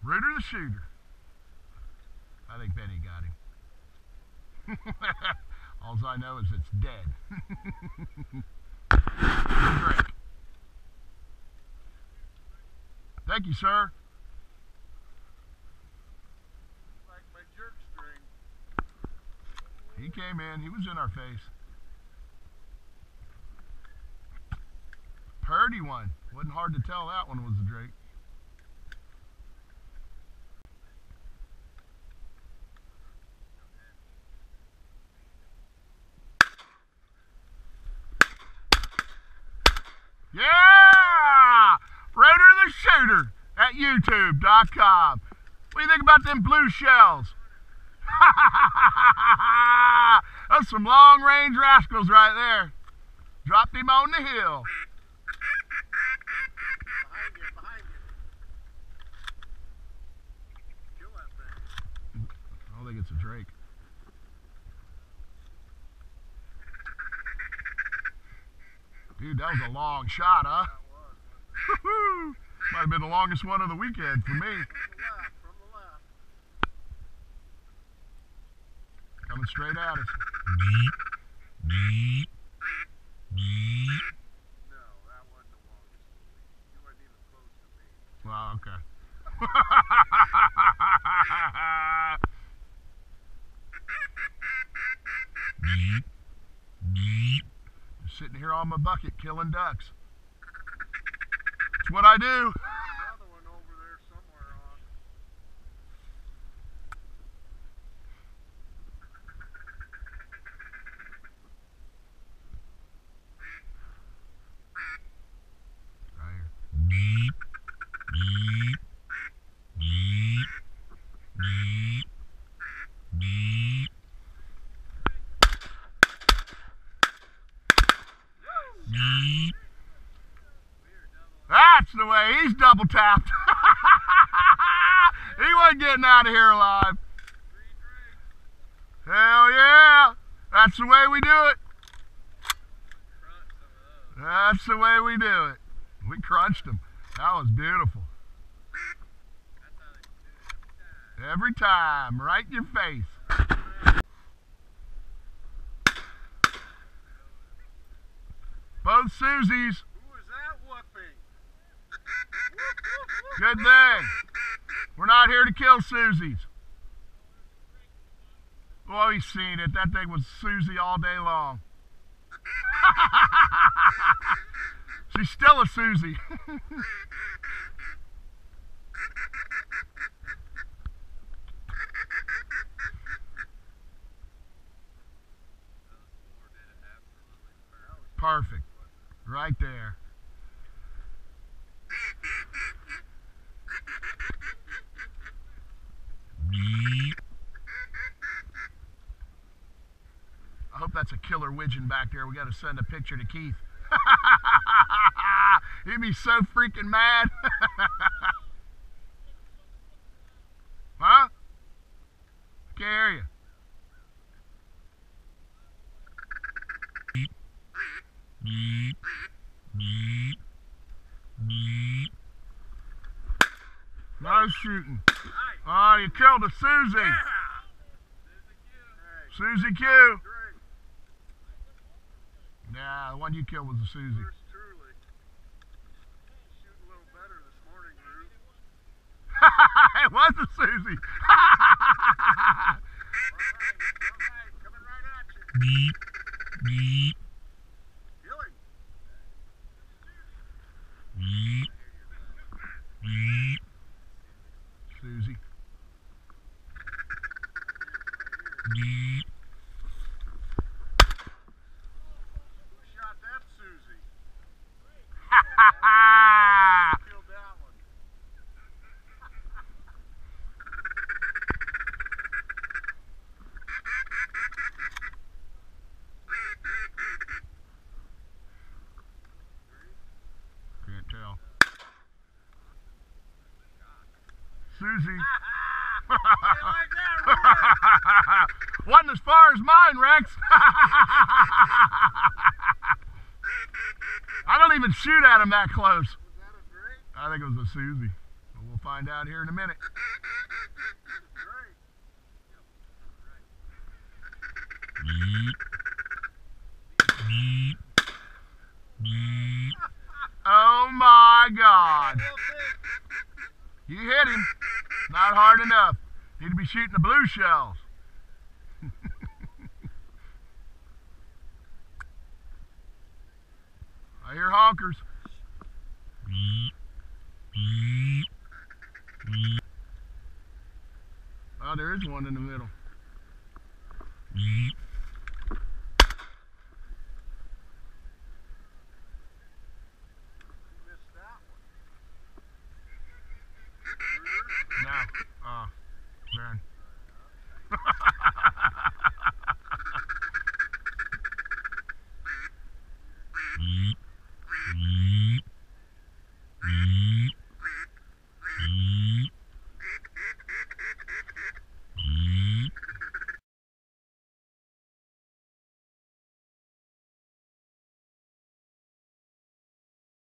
Rooter the shooter. I think Benny got him. All I know is it's dead. Drink. Thank you, sir. Like my jerk string. He came in. He was in our face. Purdy one. Wasn't hard to tell that one was a drake. Yeah! Rooter the Shooter at YouTube.com. What do you think about them blue shells? Those some long range rascals right there. Dropped him on the hill. Behind you, behind you. Kill that thing. I don't think it's a drake. Dude, that was a long shot, huh? That was. Might have been the longest one of the weekend for me. From the left. Coming straight at us. No, that wasn't the longest. You weren't even close to me. Wow, okay. Just sitting here on my bucket killing ducks. That's what I do. Another one over there somewhere on. Right here. That's the way. He's double tapped. He wasn't getting out of here alive. Hell yeah. That's the way we do it. That's the way we do it. We crunched them. That was beautiful. Every time, right in your face. Both Susies. Who is that whooping? Good thing. We're not here to kill Susies. Oh, he's seen it. That thing was Susie all day long. She's still a Susie. Perfect. Right there. I hope that's a killer widgeon back there. We got to send a picture to Keith. He'd be so freaking mad. Huh? Can't hear you. Nice shooting. Oh, you killed a Susie. Susie Q. Yeah, the one you killed was a Susie. Yours truly. Shoot a little better this morning, Ruth. It was a Susie. Coming right at you. Kill him. Susie. Who shot that Susie? Killed that one. Can't tell. Susie. Like that, Wasn't as far as mine, Rex. I don't even shoot at him that close. Was that a drake? I think it was a Susie. But we'll find out here in a minute. Great. Oh my God. You hit him. Not hard enough. Need to be shooting the blue shells. I hear honkers. Oh, there is one in the middle.